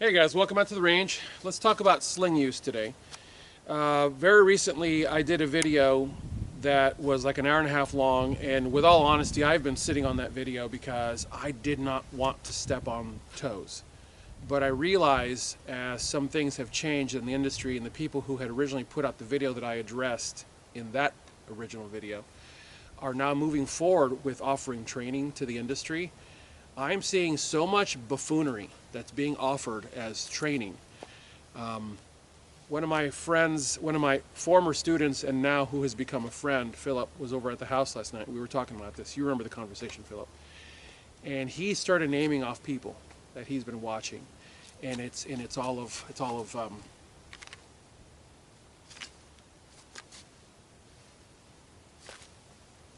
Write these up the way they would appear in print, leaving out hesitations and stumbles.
Hey guys, welcome out to the range. Let's talk about sling use today. Very recently I did a video that was like an hour and a half long, and with all honesty I've been sitting on that video because I did not want to step on toes. But I realize as some things have changed in the industry, and the people who had originally put out the video that I addressed in that original video are now moving forward with offering training to the industry. I'm seeing so much buffoonery that's being offered as training. One of my friends, one of my former students and now who has become a friend, Philip, was over at the house last night. We were talking about this. You remember the conversation, Philip. And he started naming off people that he's been watching. And it's all of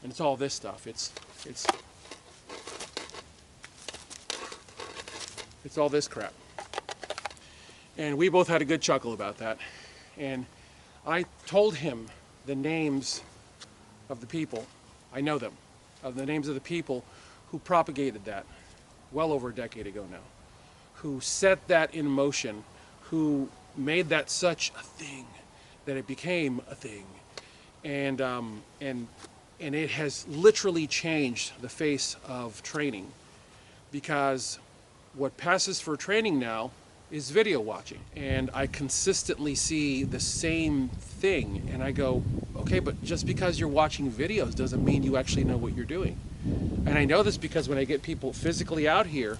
and it's all this stuff. It's all this crap. And we both had a good chuckle about that. And I told him the names of the people, I know them, of the names of the people who propagated that well over a decade ago now, who set that in motion, who made that such a thing that it became a thing. And it has literally changed the face of training, because what passes for training now is video watching. And I consistently see the same thing, and I go, okay, but just because you're watching videos doesn't mean you actually know what you're doing. And I know this because when I get people physically out here,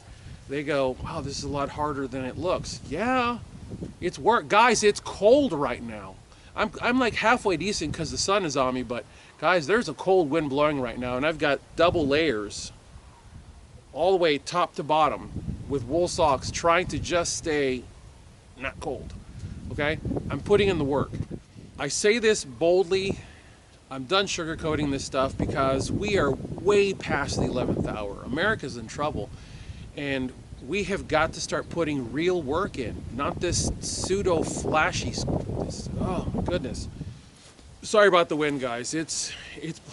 they go, wow, this is a lot harder than it looks. Yeah, it's work. Guys, it's cold right now. I'm like halfway decent because the sun is on me, but guys, there's a cold wind blowing right now, and I've got double layers all the way top to bottom with wool socks, trying to just stay not cold, okay? I'm putting in the work. I say this boldly. I'm done sugarcoating this stuff because we are way past the 11th hour. America's in trouble, and we have got to start putting real work in, not this pseudo flashy, oh my goodness. Sorry about the wind, guys. It's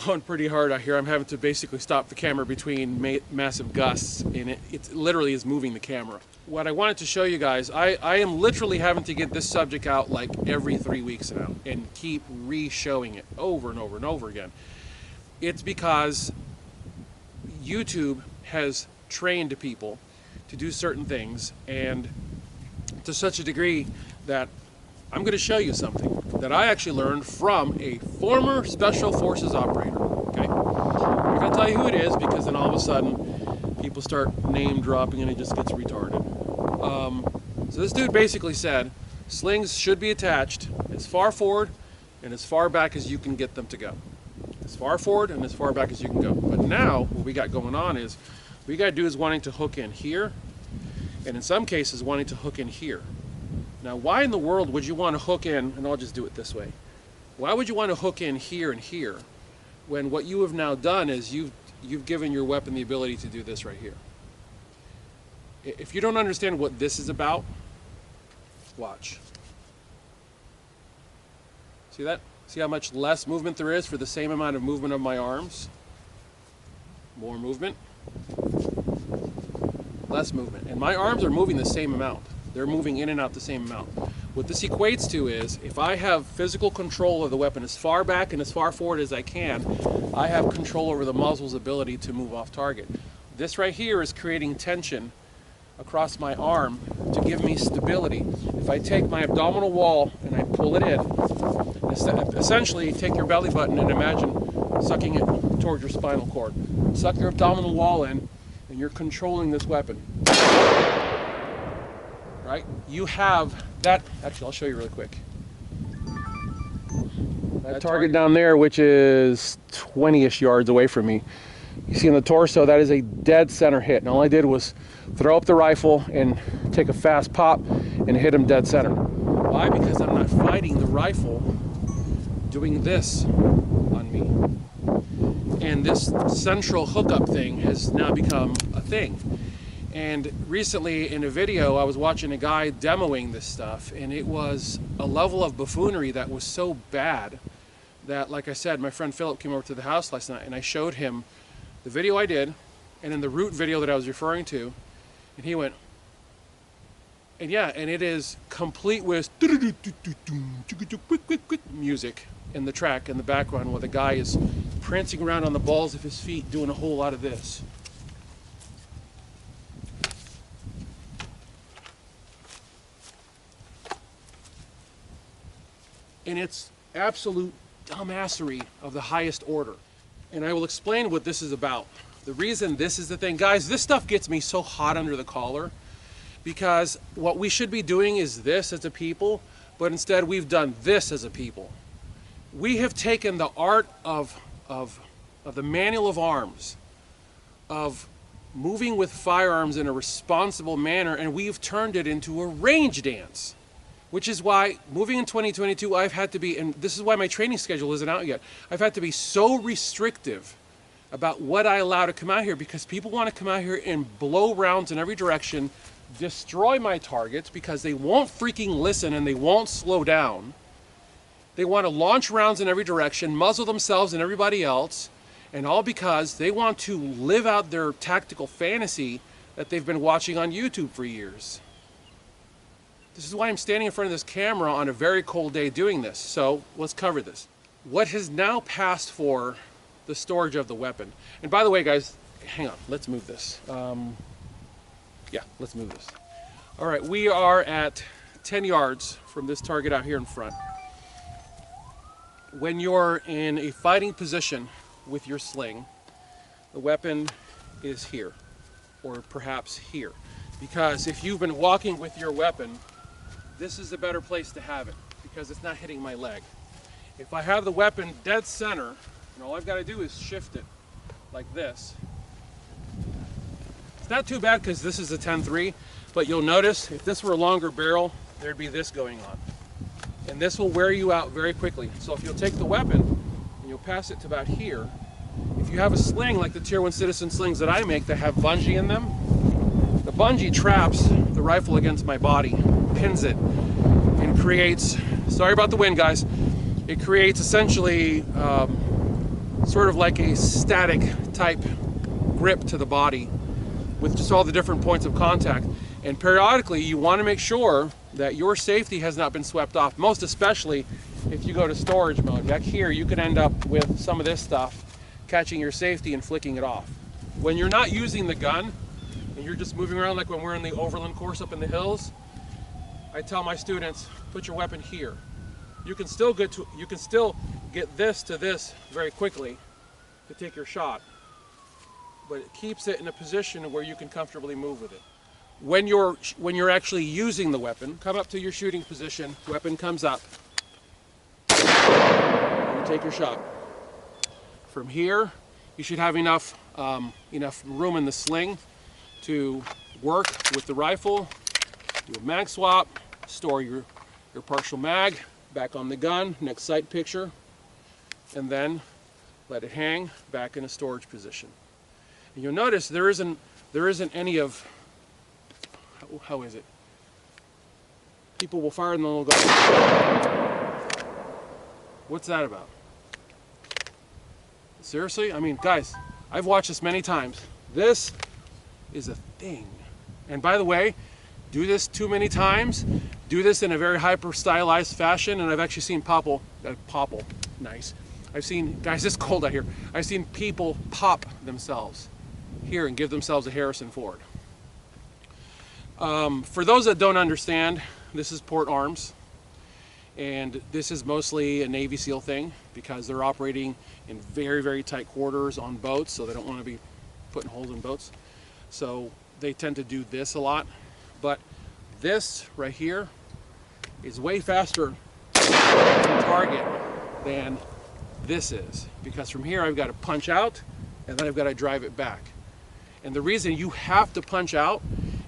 blowing pretty hard out here. I'm having to basically stop the camera between massive gusts, and it literally is moving the camera. What I wanted to show you guys, I am literally having to get this subject out like every 3 weeks now and keep re-showing it over and over and over again. It's because YouTube has trained people to do certain things, and to such a degree that I'm going to show you something that I actually learned from a former Special Forces operator, okay? I'm not going to tell you who it is, because then all of a sudden people start name dropping and it just gets retarded. So this dude basically said slings should be attached as far forward and as far back as you can get them to go. As far forward and as far back as you can go. But now what we got going on is, what we got to do is wanting to hook in here, and in some cases wanting to hook in here. Now, why in the world would you want to hook in, and I'll just do it this way, why would you want to hook in here and here when what you have now done is you've given your weapon the ability to do this right here? If you don't understand what this is about, watch. See that? See how much less movement there is for the same amount of movement of my arms? More movement, less movement. And my arms are moving the same amount. They're moving in and out the same amount. What this equates to is, if I have physical control of the weapon as far back and as far forward as I can, I have control over the muzzle's ability to move off target. This right here is creating tension across my arm to give me stability. If I take my abdominal wall and I pull it in, essentially take your belly button and imagine sucking it towards your spinal cord. Suck your abdominal wall in, and you're controlling this weapon. Right? You have that, actually I'll show you really quick. That target down there, which is 20-ish yards away from me, you see in the torso, that is a dead center hit. And all I did was throw up the rifle and take a fast pop and hit him dead center. Why? Because I'm not fighting the rifle doing this on me. And this central hookup thing has now become a thing. And recently in a video, I was watching a guy demoing this stuff, and it was a level of buffoonery that was so bad that, like I said, my friend Philip came over to the house last night, and I showed him the video I did, and then the root video that I was referring to, and he went, And yeah, and it is complete with music in the track in the background while the guy is prancing around on the balls of his feet doing a whole lot of this. And it's absolute dumbassery of the highest order. And I will explain what this is about. The reason this is the thing, guys, this stuff gets me so hot under the collar because what we should be doing is this as a people, but instead we've done this as a people. We have taken the art of the manual of arms, of moving with firearms in a responsible manner, and we've turned it into a range dance. Which is why, moving in 2022, I've had to be, and this is why my training schedule isn't out yet, I've had to be so restrictive about what I allow to come out here because people want to come out here and blow rounds in every direction, destroy my targets because they won't freaking listen and they won't slow down. They want to launch rounds in every direction, muzzle themselves and everybody else, and all because they want to live out their tactical fantasy that they've been watching on YouTube for years. This is why I'm standing in front of this camera on a very cold day doing this. So let's cover this. What has now passed for the storage of the weapon? And by the way, guys, hang on, let's move this. Yeah, let's move this. All right, we are at 10 yards from this target out here in front. When you're in a fighting position with your sling, the weapon is here, or perhaps here. Because if you've been walking with your weapon, this is a better place to have it because it's not hitting my leg. If I have the weapon dead center, and all I've got to do is shift it like this. It's not too bad because this is a 10-3, but you'll notice if this were a longer barrel, there'd be this going on. And this will wear you out very quickly. So if you'll take the weapon and you'll pass it to about here, if you have a sling like the Tier 1 Citizen slings that I make that have bungee in them, the bungee traps the rifle against my body, pins it, and creates, sorry about the wind guys, it creates essentially sort of like a static type grip to the body with just all the different points of contact. And periodically you want to make sure that your safety has not been swept off, most especially if you go to storage mode. Back here you could end up with some of this stuff catching your safety and flicking it off. When you're not using the gun and you're just moving around like when we're in the overland course up in the hills, I tell my students, put your weapon here. You can still get this to this very quickly to take your shot, but it keeps it in a position where you can comfortably move with it. When you're actually using the weapon, come up to your shooting position, weapon comes up, you take your shot. From here, you should have enough room in the sling to work with the rifle, do a mag swap, store your partial mag back on the gun, next sight picture, and then let it hang back in a storage position. And you'll notice there isn't any of, how is it? People will fire and then they'll go, what's that about? Seriously? I mean, guys, I've watched this many times. This is a thing. And by the way, do this too many times, do this in a very hyper stylized fashion, and I've actually seen nice. I've seen, guys, it's cold out here. I've seen people pop themselves here and give themselves a Harrison Ford. For those that don't understand, this is port arms, and this is mostly a Navy SEAL thing because they're operating in very, very tight quarters on boats, so they don't want to be putting holes in boats. So they tend to do this a lot. But this right here is way faster to target than this is, because from here I've got to punch out and then I've got to drive it back. And the reason you have to punch out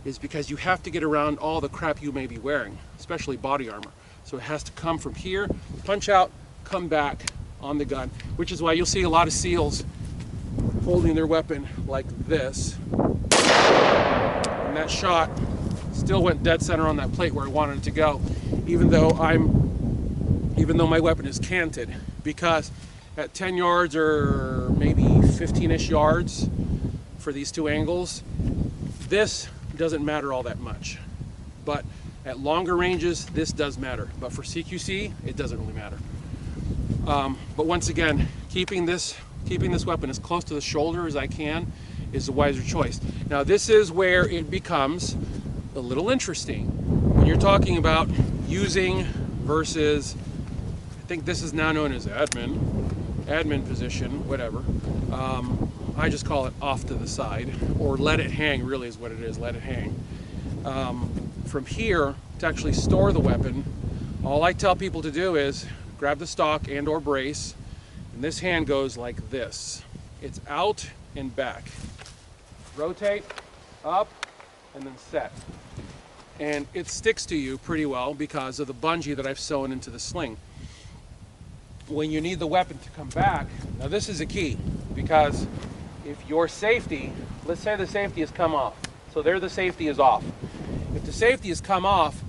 is because you have to get around all the crap you may be wearing, especially body armor. So it has to come from here, punch out, come back on the gun, which is why you'll see a lot of SEALs holding their weapon like this. And that shot still went dead center on that plate where I wanted it to go, even though my weapon is canted, because at 10 yards or maybe 15-ish yards for these two angles, this doesn't matter all that much. But At longer ranges, this does matter, but for CQC, it doesn't really matter. But once again, keeping this weapon as close to the shoulder as I can is the wiser choice. Now this is where it becomes a little interesting. When you're talking about using versus, I think this is now known as admin position, whatever. I just call it off to the side, or let it hang really is what it is, let it hang. From here, to actually store the weapon, all I tell people to do is grab the stock and or brace, and this hand goes like this. It's out and back. Rotate, up, and then set. And it sticks to you pretty well because of the bungee that I've sewn into the sling. When you need the weapon to come back, now this is a key, because if your safety, let's say the safety has come off, so there the safety is off. If the safety has come off,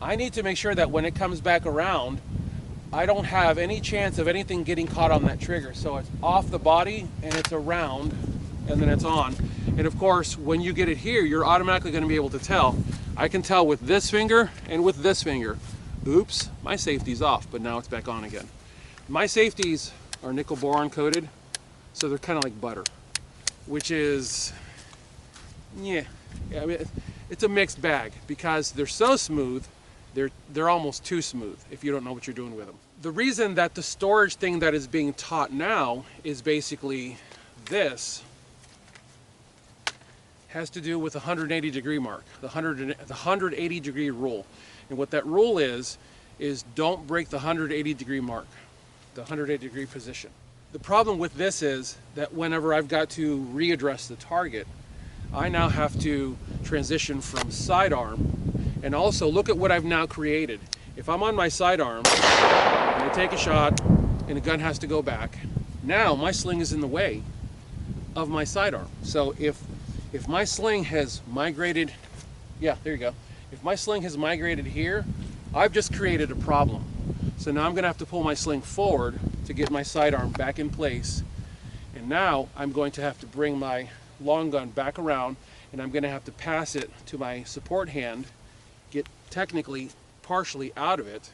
I need to make sure that when it comes back around, I don't have any chance of anything getting caught on that trigger. So it's off the body and it's around and then it's on. And of course, when you get it here, you're automatically going to be able to tell. I can tell with this finger and with this finger. Oops, my safety's off, but now it's back on again. My safeties are nickel boron coated, so they're kind of like butter, which is, yeah, I mean, it's a mixed bag because they're so smooth, they're almost too smooth if you don't know what you're doing with them. The reason that the storage thing that is being taught now is basically this has to do with the 180 degree mark, the 180 degree rule. And what that rule is don't break the 180 degree mark, the 180 degree position. The problem with this is that whenever I've got to readdress the target, I now have to transition from sidearm, and also look at what I've now created. If I'm on my sidearm and I take a shot and the gun has to go back, now my sling is in the way of my sidearm. So if my sling has migrated, yeah, there you go. If my sling has migrated here, I've just created a problem. So now I'm gonna have to pull my sling forward to get my sidearm back in place. And now I'm going to have to bring my long gun back around, and I'm gonna have to pass it to my support hand, get technically partially out of it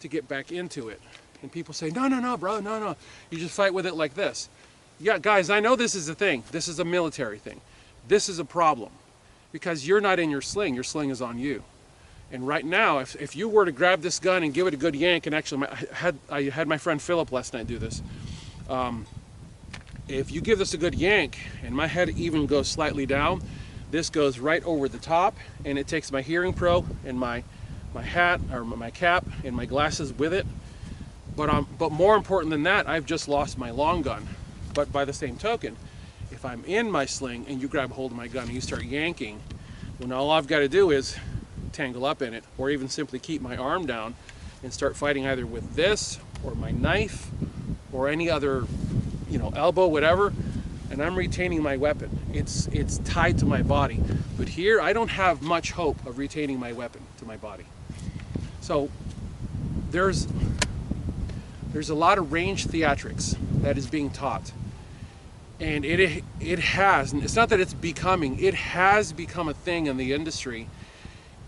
to get back into it. And people say, no, bro, no. You just fight with it like this. Yeah, guys, I know this is a thing. This is a military thing. This is a problem because you're not in your sling is on you. And right now, if you were to grab this gun and give it a good yank, and actually I had my friend Philip last night do this. If you give this a good yank and my head even goes slightly down, this goes right over the top, and it takes my hearing pro and my hat or my cap and my glasses with it. But more important than that, I've just lost my long gun. But by the same token, if I'm in my sling and you grab hold of my gun and you start yanking, when all I've got to do is tangle up in it, or even simply keep my arm down and start fighting either with this or my knife or any other, elbow, whatever, and I'm retaining my weapon. It's tied to my body. But here, I don't have much hope of retaining my weapon to my body. So there's a lot of range theatrics that is being taught. And it has, and it's not that it's becoming, it has become a thing in the industry.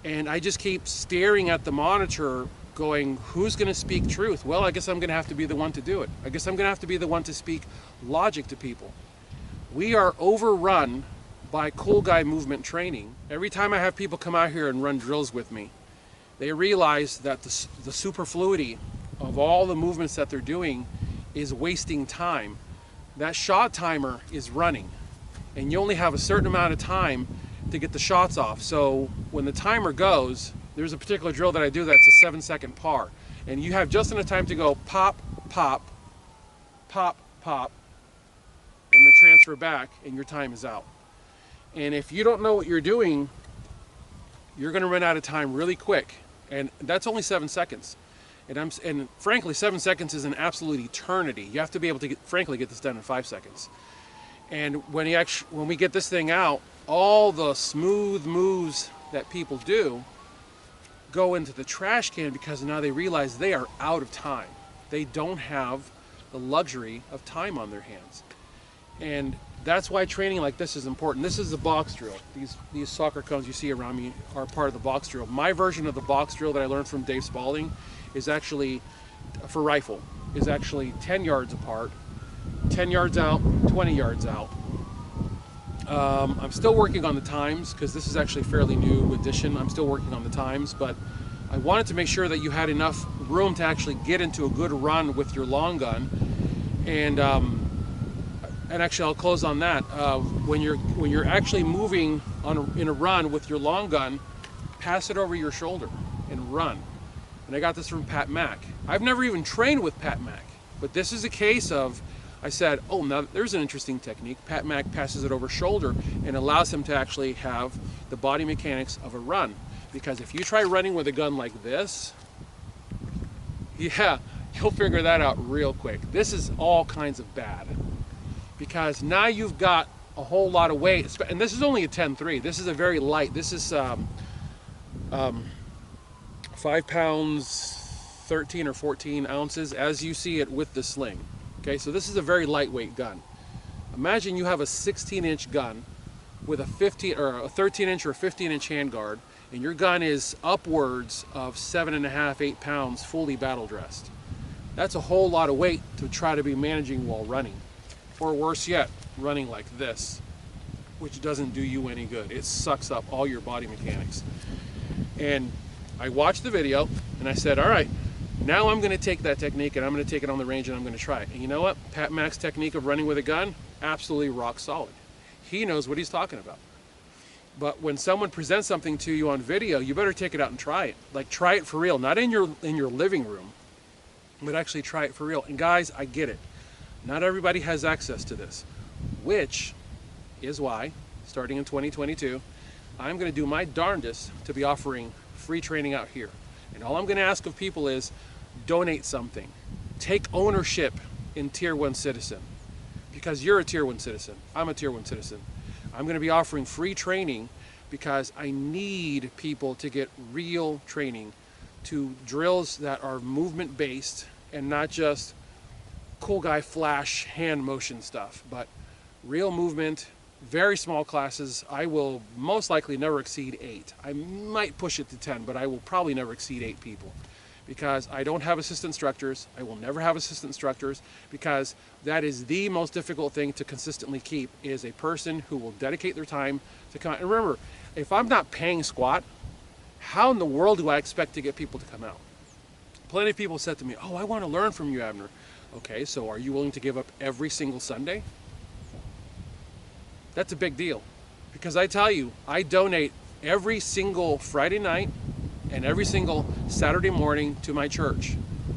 And I just keep staring at the monitor going, who's going to speak truth? Well, I guess I'm going to have to be the one to do it. I guess I'm going to have to be the one to speak logic to people. We are overrun by cool guy movement training. Every time I have people come out here and run drills with me, they realize that the superfluity of all the movements that they're doing is wasting time. That shot timer is running, and you only have a certain amount of time to get the shots off. So when the timer goes, there's a particular drill that I do that's a 7-second par, and you have just enough time to go pop, pop, pop, pop, and then transfer back, and your time is out. And if you don't know what you're doing, you're going to run out of time really quick, and that's only 7 seconds. And frankly, 7 seconds is an absolute eternity. You have to be able to frankly get this done in 5 seconds. And when we get this thing out, all the smooth moves that people do go into the trash can because now they realize they are out of time. They don't have the luxury of time on their hands. And that's why training like this is important. This is the box drill. These soccer cones you see around me are part of the box drill. My version of the box drill that I learned from Dave Spalding is actually, for rifle, is actually 10 yards apart, 10 yards out, 20 yards out. I'm still working on the times because this is actually a fairly new addition. I'm still working on the times, but I wanted to make sure that you had enough room to actually get into a good run with your long gun. And actually, I'll close on that. When you're actually moving in a run with your long gun, pass it over your shoulder and run. And I got this from Pat Mack. I've never even trained with Pat Mack, but this is a case of, I said, oh, now there's an interesting technique. Pat Mack passes it over shoulder and allows him to actually have the body mechanics of a run. Because if you try running with a gun like this, yeah, you'll figure that out real quick. This is all kinds of bad. Because now you've got a whole lot of weight, and this is only a 10.3. This is a very light. This is 5 pounds, 13 or 14 ounces, as you see it with the Sling. Okay, so this is a very lightweight gun. Imagine you have a 16-inch gun with a 13-inch or a 15-inch handguard, and your gun is upwards of 7.5, 8 pounds, fully battle dressed. That's a whole lot of weight to try to be managing while running. Or worse yet, running like this, which doesn't do you any good. It sucks up all your body mechanics. And I watched the video and I said, all right, now I'm going to take that technique and I'm going to take it on the range and I'm going to try it. And you know what? Pat Mack's technique of running with a gun, absolutely rock solid. He knows what he's talking about. But when someone presents something to you on video, you better take it out and try it. Like, try it for real, not in your living room, but actually try it for real. And guys, I get it. Not everybody has access to this, which is why, starting in 2022, I'm going to do my darndest to be offering free training out here. And all I'm going to ask of people is donate something. Take ownership in Tier 1 Citizen. Because you're a Tier 1 citizen. I'm a Tier 1 citizen. I'm going to be offering free training because I need people to get real training to drills that are movement-based and not just cool guy flash hand motion stuff, but real movement, very small classes. I will most likely never exceed 8. I might push it to 10, but I will probably never exceed 8 people because I don't have assistant instructors. I will never have assistant instructors because that is the most difficult thing to consistently keep, is a person who will dedicate their time to come out. And remember, if I'm not paying squat, how in the world do I expect to get people to come out? Plenty of people said to me, oh, I want to learn from you, Abner. Okay, so are you willing to give up every single Sunday? That's a big deal, because I tell you, I donate every single Friday night and every single Saturday morning to my church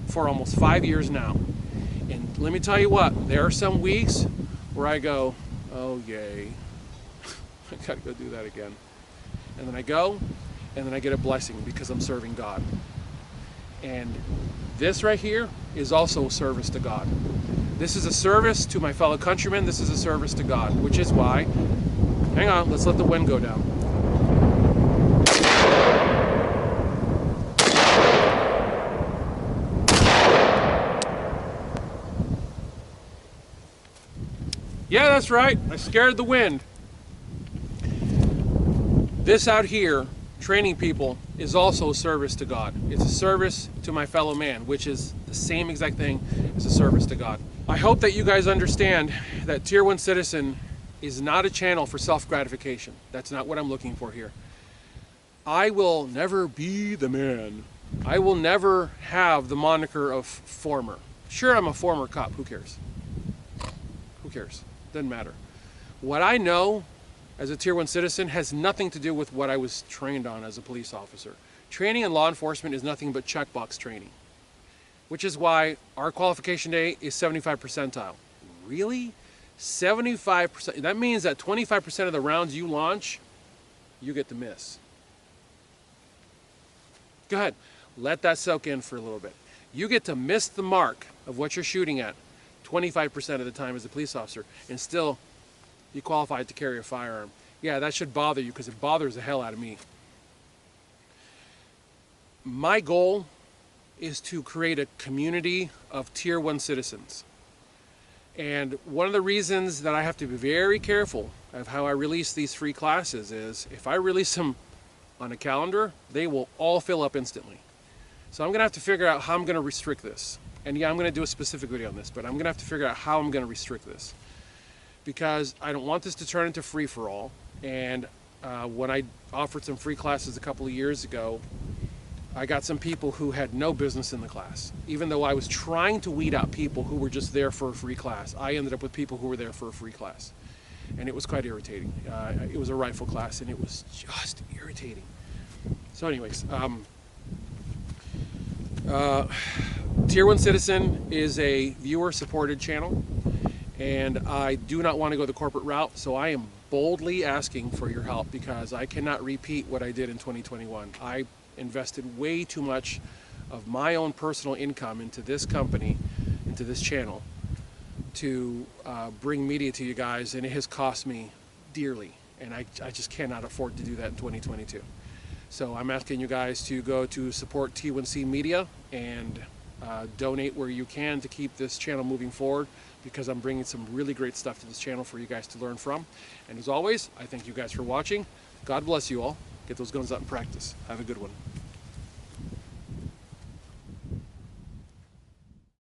for almost 5 years now. And let me tell you what, there are some weeks where I go, oh yay, I gotta go do that again. And then I go, and then I get a blessing because I'm serving God. And this right here is also a service to God. This is a service to my fellow countrymen. This is a service to God, which is why, hang on, let's let the wind go down. Yeah, that's right, I scared the wind. This out here, training people, is also a service to God. It's a service to my fellow man, which is the same exact thing as a service to God. I hope that you guys understand that Tier 1 Citizen is not a channel for self-gratification. That's not what I'm looking for here. I will never be the man. I will never have the moniker of former. Sure, I'm a former cop, who cares? Who cares? Doesn't matter. What I know as a Tier 1 citizen has nothing to do with what I was trained on as a police officer. Training in law enforcement is nothing but checkbox training, which is why our qualification day is 75 percentile. Really? 75%? That means that 25% of the rounds you launch, you get to miss. Go ahead, let that soak in for a little bit. You get to miss the mark of what you're shooting at 25% of the time as a police officer, and still you qualified to carry a firearm. Yeah, that should bother you because it bothers the hell out of me. My goal is to create a community of Tier 1 citizens. And one of the reasons that I have to be very careful of how I release these free classes is if I release them on a calendar, they will all fill up instantly. So I'm gonna have to figure out how I'm gonna restrict this. And yeah, I'm gonna do a specific video on this, but I'm gonna have to figure out how I'm gonna restrict this, because I don't want this to turn into free-for-all. And when I offered some free classes a couple of years ago, I got some people who had no business in the class. Even though I was trying to weed out people who were just there for a free class, I ended up with people who were there for a free class. And it was quite irritating. It was a rifle class and it was just irritating. So anyways, Tier 1 Citizen is a viewer-supported channel, and I do not want to go the corporate route, so I am boldly asking for your help because I cannot repeat what I did in 2021. I invested way too much of my own personal income into this company, into this channel, to bring media to you guys, and it has cost me dearly, and I just cannot afford to do that in 2022. So I'm asking you guys to go to support T1C Media and donate where you can to keep this channel moving forward, because I'm bringing some really great stuff to this channel for you guys to learn from. And as always, I thank you guys for watching. God bless you all. Get those guns out in practice. Have a good one.